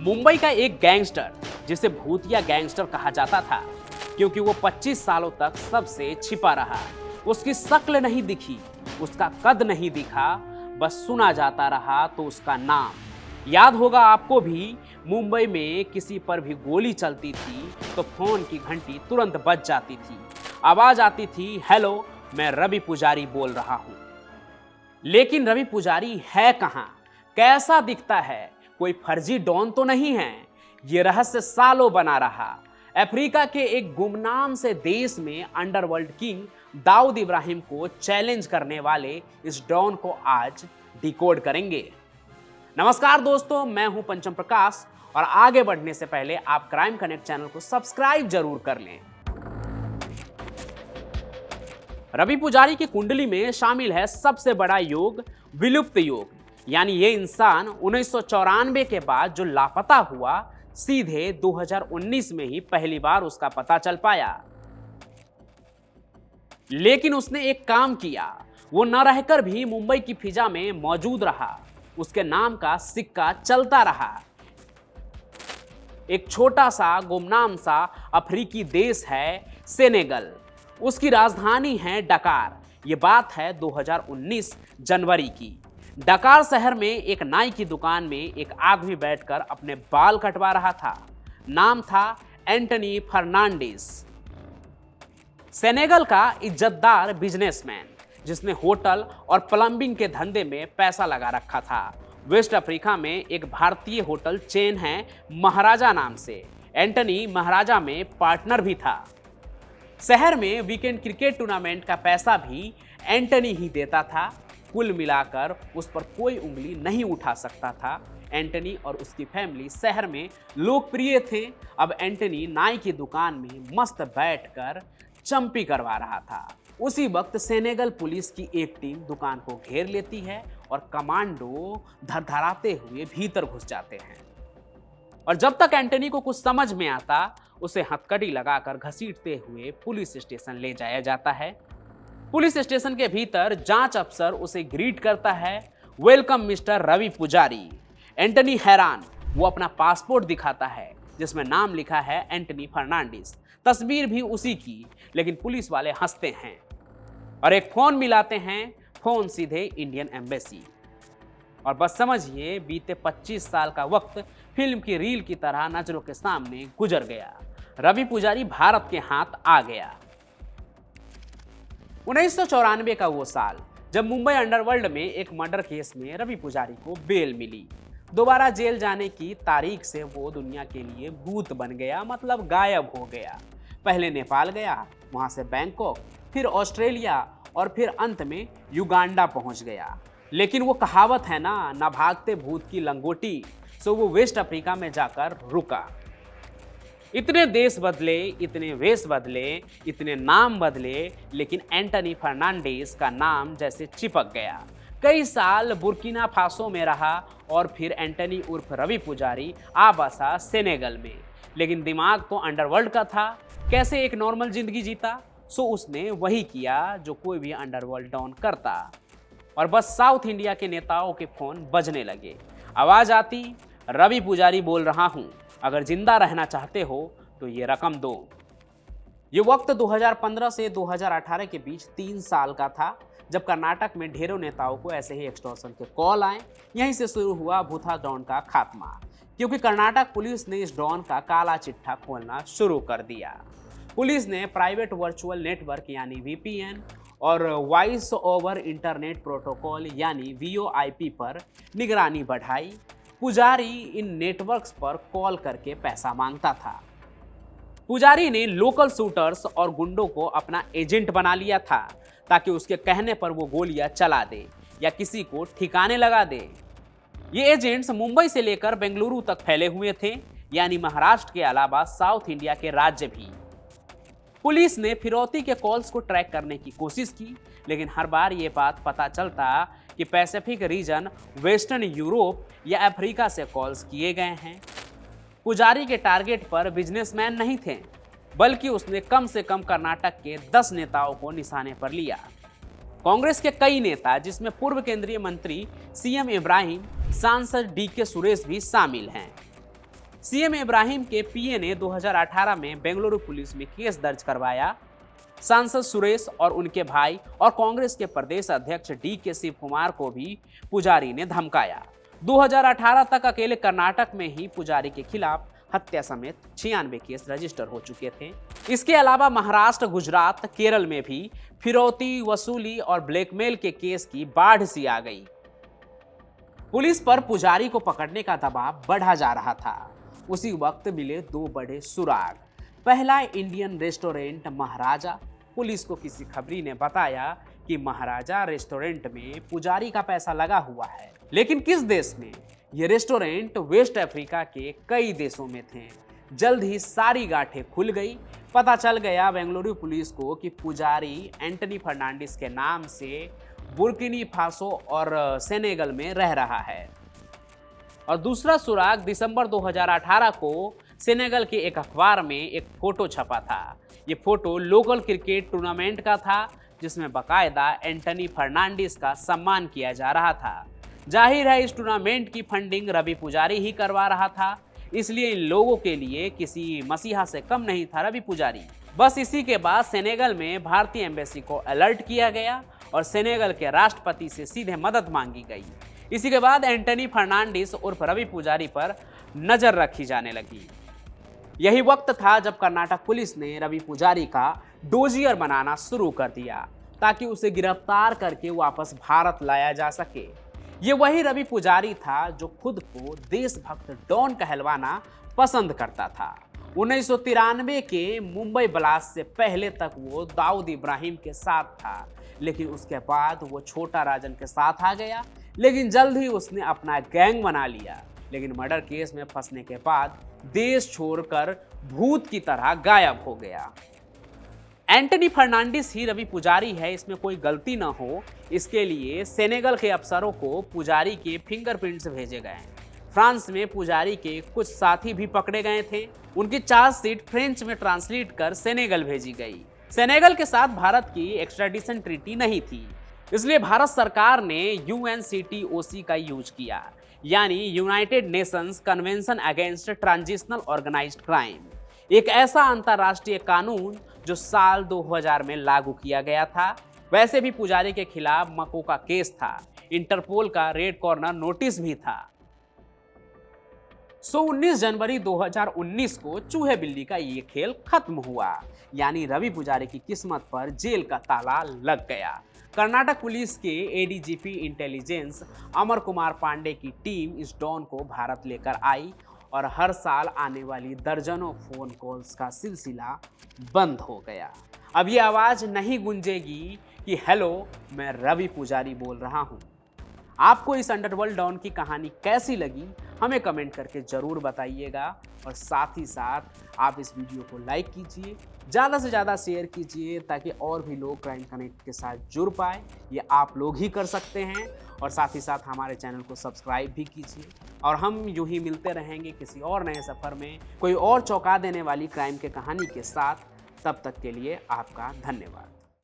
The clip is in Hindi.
मुंबई का एक गैंगस्टर जिसे भूतिया गैंगस्टर कहा जाता था क्योंकि वो 25 सालों तक सबसे छिपा रहा। उसकी शक्ल नहीं दिखी, उसका कद नहीं दिखा, बस सुना जाता रहा तो उसका नाम। याद होगा आपको भी, मुंबई में किसी पर भी गोली चलती थी तो फोन की घंटी तुरंत बज जाती थी। आवाज आती थी, हेलो, मैं रवि पुजारी बोल रहा हूं। लेकिन रवि पुजारी है कहां? कैसा दिखता है? कोई फर्जी डॉन तो नहीं है? ये रहस्य सालों बना रहा। अफ्रीका के एक गुमनाम से देश में अंडरवर्ल्ड किंग दाऊद इब्राहिम को चैलेंज करने वाले इस डॉन को आज डिकोड करेंगे। नमस्कार दोस्तों, मैं हूं पंचम प्रकाश और आगे बढ़ने से पहले आप क्राइम कनेक्ट चैनल को सब्सक्राइब जरूर कर लें। रवि पुजारी की कुंडली में शामिल है सबसे बड़ा योग, विलुप्त योग। यानी ये इंसान 1994 के बाद जो लापता हुआ, सीधे 2019 में ही पहली बार उसका पता चल पाया। लेकिन उसने एक काम किया, वो न रहकर भी मुंबई की फिजा में मौजूद रहा। उसके नाम का सिक्का चलता रहा। एक छोटा सा गुमनाम सा अफ्रीकी देश है सेनेगल। उसकी राजधानी है डकार। ये बात है 2019 जनवरी की। डकार शहर में एक नाई की दुकान में एक आदमी बैठकर अपने बाल कटवा रहा था। नाम था एंटनी फर्नांडिस। सेनेगल का इज्जतदार बिजनेसमैन जिसने होटल और प्लम्बिंग के धंधे में पैसा लगा रखा था। वेस्ट अफ्रीका में एक भारतीय होटल चेन है महाराजा नाम से। एंटनी महाराजा में पार्टनर भी था। शहर में वीकेंड क्रिकेट टूर्नामेंट का पैसा भी एंटनी ही देता था। कुल मिलाकर उस पर कोई उंगली नहीं उठा सकता था। एंटनी और उसकी फैमिली शहर में लोकप्रिय थे। अब एंटनी नाई की दुकान में मस्त बैठकर चंपी करवा रहा था। उसी वक्त सेनेगल पुलिस की एक टीम दुकान को घेर लेती है और कमांडो धड़धड़ाते हुए भीतर घुस जाते हैं। और जब तक एंटनी को कुछ समझ में आता, उसे हथकड़ी लगाकर घसीटते हुए पुलिस स्टेशन ले जाया जाता है। पुलिस स्टेशन के भीतर जांच अफसर उसे ग्रीट करता है, वेलकम मिस्टर रवि पुजारी। एंटनी हैरान, वो अपना पासपोर्ट दिखाता है जिसमें नाम लिखा है एंटनी फर्नांडिस। तस्वीर भी उसी की। लेकिन पुलिस वाले हंसते हैं और एक फोन मिलाते हैं। फोन सीधे इंडियन एम्बेसी। और बस समझिए, बीते 25 साल का वक्त फिल्म की रील की तरह नजरों के सामने गुजर गया। रवि पुजारी भारत के हाथ आ गया। 1994 का वो साल जब मुंबई अंडरवर्ल्ड में एक मर्डर केस में रवि पुजारी को बेल मिली। दोबारा जेल जाने की तारीख से वो दुनिया के लिए भूत बन गया, मतलब गायब हो गया। पहले नेपाल गया, वहां से बैंकॉक, फिर ऑस्ट्रेलिया और फिर अंत में युगांडा पहुंच गया। लेकिन वो कहावत है ना भागते भूत की लंगोटी, सो वो वेस्ट अफ्रीका में जाकर रुका। इतने देश बदले, इतने वेश बदले, इतने नाम बदले, लेकिन एंटनी फर्नांडिस का नाम जैसे चिपक गया। कई साल बुर्किना फासो में रहा और फिर एंटनी उर्फ रवि पुजारी आ बसा सेनेगल में। लेकिन दिमाग तो अंडरवर्ल्ड का था। कैसे एक नॉर्मल जिंदगी जीता? सो उसने वही किया जो कोई भी अंडरवर्ल्ड डॉन करता। और बस साउथ इंडिया के नेताओं के फोन बजने लगे। आवाज आती, रवि पुजारी बोल रहा हूं, अगर जिंदा रहना चाहते हो तो ये रकम दो। ये वक्त 2015 से 2018 के बीच 3 साल का था, जब कर्नाटक में ढेरों नेताओं को ऐसे ही एक्सटॉर्शन के कॉल आए। यहीं से शुरू हुआ भूथा डॉन का खात्मा, क्योंकि कर्नाटक पुलिस ने इस डॉन का काला चिट्ठा खोलना शुरू कर दिया। पुलिस ने प्राइवेट वर्चुअल नेटवर्क यानी वीपीएन और वॉइस ओवर इंटरनेट प्रोटोकॉल यानी वीओआईपी पर निगरानी बढ़ाई। पुजारी इन नेटवर्क्स पर कॉल करके पैसा मांगता था। पुजारी ने लोकल शूटर्स और गुंडों को अपना एजेंट बना लिया था, ताकि उसके कहने पर वो गोलियां चला दे या किसी को ठिकाने लगा दे। ये एजेंट्स मुंबई से लेकर बेंगलुरु तक फैले हुए थे, यानी महाराष्ट्र के अलावा साउथ इंडिया के राज्य भी। पुलिस ने फिरौती के कॉल्स को ट्रैक करने की कोशिश की, लेकिन हर बार ये बात पता चलता कि पैसिफिक रीजन, वेस्टर्न यूरोप या अफ्रीका से कॉल्स किए गए हैं। पुजारी के टारगेट पर बिजनेसमैन नहीं थे, बल्कि उसने कम से कम कर्नाटक के 10 नेताओं को निशाने पर लिया। कांग्रेस के कई नेता, जिसमें पूर्व केंद्रीय मंत्री सीएम इब्राहिम, सांसद डीके सुरेश भी शामिल हैं। सीएम इब्राहिम के पीए ने 2018 में बेंगलुरु पुलिस में केस दर्ज करवाया। सांसद सुरेश और उनके भाई और कांग्रेस के प्रदेश अध्यक्ष डीके शिव कुमार को भी पुजारी ने धमकाया। 2018 तक अकेले कर्नाटक में ही पुजारी के खिलाफ हत्या समेत 96 केस रजिस्टर हो चुके थे। इसके अलावा महाराष्ट्र, गुजरात, केरल में भी फिरौती वसूली और ब्लैकमेल के केस की बाढ़ सी आ गई। पुलिस पर पुजारी को पकड़ने का दबाव बढ़ा जा रहा था। उसी वक्त मिले दो बड़े सुराग। पहला, इंडियन रेस्टोरेंट महाराजा। पुलिस को किसी खबरी ने बताया कि महाराजा रेस्टोरेंट में पुजारी का पैसा लगा हुआ है। लेकिन किस देश में? ये रेस्टोरेंट वेस्ट अफ्रीका के कई देशों में थे। जल्द ही सारी गांठें खुल गई। पता चल गया बेंगलुरु पुलिस को कि पुजारी एंटनी फर्नांडिस के नाम से बुर्किनी फासो और सेनेगल में रह रहा है। और दूसरा सुराग, दिसंबर 2018 को सेनेगल के एक अखबार में एक फोटो छपा था। ये फोटो लोकल क्रिकेट टूर्नामेंट का था, जिसमें बाकायदा एंटनी फर्नांडिस का सम्मान किया जा रहा था। जाहिर है इस टूर्नामेंट की फंडिंग रवि पुजारी ही करवा रहा था, इसलिए इन लोगों के लिए किसी मसीहा से कम नहीं था रवि पुजारी। बस इसी के बाद सेनेगल में भारतीय एम्बेसी को अलर्ट किया गया और सेनेगल के राष्ट्रपति से सीधे मदद मांगी गई। इसी के बाद एंटनी फर्नांडिस उर्फ रवि पुजारी पर नजर रखी जाने लगी। यही वक्त था जब कर्नाटक पुलिस ने रवि पुजारी का डोजियर बनाना शुरू कर दिया, ताकि उसे गिरफ्तार करके वापस भारत लाया जा सके। ये वही रवि पुजारी था जो खुद को देशभक्त डॉन कहलवाना पसंद करता था। 1993 के मुंबई ब्लास्ट से पहले तक वो दाऊद इब्राहिम के साथ था, लेकिन उसके बाद वो छोटा राजन के साथ आ गया। लेकिन जल्द ही उसने अपना गैंग बना लिया। लेकिन मर्डर केस में फंसने के बाद देश छोड़कर भूत की तरह गायब हो गया। एंटनी फर्नांडिस ही रवि पुजारी है, इसमें कोई गलती ना हो, इसके लिए सेनेगल के अफसरों को पुजारी के फिंगरप्रिंट्स भेजे गए। फ्रांस में पुजारी के कुछ साथी भी पकड़े गए थे। उनकी चार्जशीट फ्रेंच में ट्रांसलेट कर सेनेगल भेजी गई। सेनेगल के साथ भारत की एक्स्ट्राडिशन ट्रीटी नहीं थी, इसलिए भारत सरकार ने UNCTOC का यूज किया, यानी United Nations Convention against transitional organised crime, एक ऐसा अंतर्राष्ट्रीय कानून जो साल 2000 में लागू किया गया था। वैसे भी पुजारी के खिलाफ मको का केस था, इंटरपोल का रेड कॉर्नर नोटिस भी था। 19 जनवरी 2019 को चूहे बिल्ली का ये खेल खत्म हुआ, यानी रवि पुजारी की किस्मत पर जेल का ताला लग गया। कर्नाटक पुलिस के ADGP इंटेलिजेंस अमर कुमार पांडे की टीम इस डॉन को भारत लेकर आई और हर साल आने वाली दर्जनों फोन कॉल्स का सिलसिला बंद हो गया। अब ये आवाज़ नहीं गूंजेगी कि हेलो, मैं रवि पुजारी बोल रहा हूँ। आपको इस अंडरवर्ल्ड डॉन की कहानी कैसी लगी हमें कमेंट करके ज़रूर बताइएगा, और साथ ही साथ आप इस वीडियो को लाइक कीजिए, ज़्यादा से ज़्यादा शेयर कीजिए, ताकि और भी लोग क्राइम कनेक्ट के साथ जुड़ पाए। ये आप लोग ही कर सकते हैं। और साथ ही साथ हमारे चैनल को सब्सक्राइब भी कीजिए, और हम यूं ही मिलते रहेंगे किसी और नए सफ़र में कोई और चौंका देने वाली क्राइम के कहानी के साथ। तब तक के लिए आपका धन्यवाद।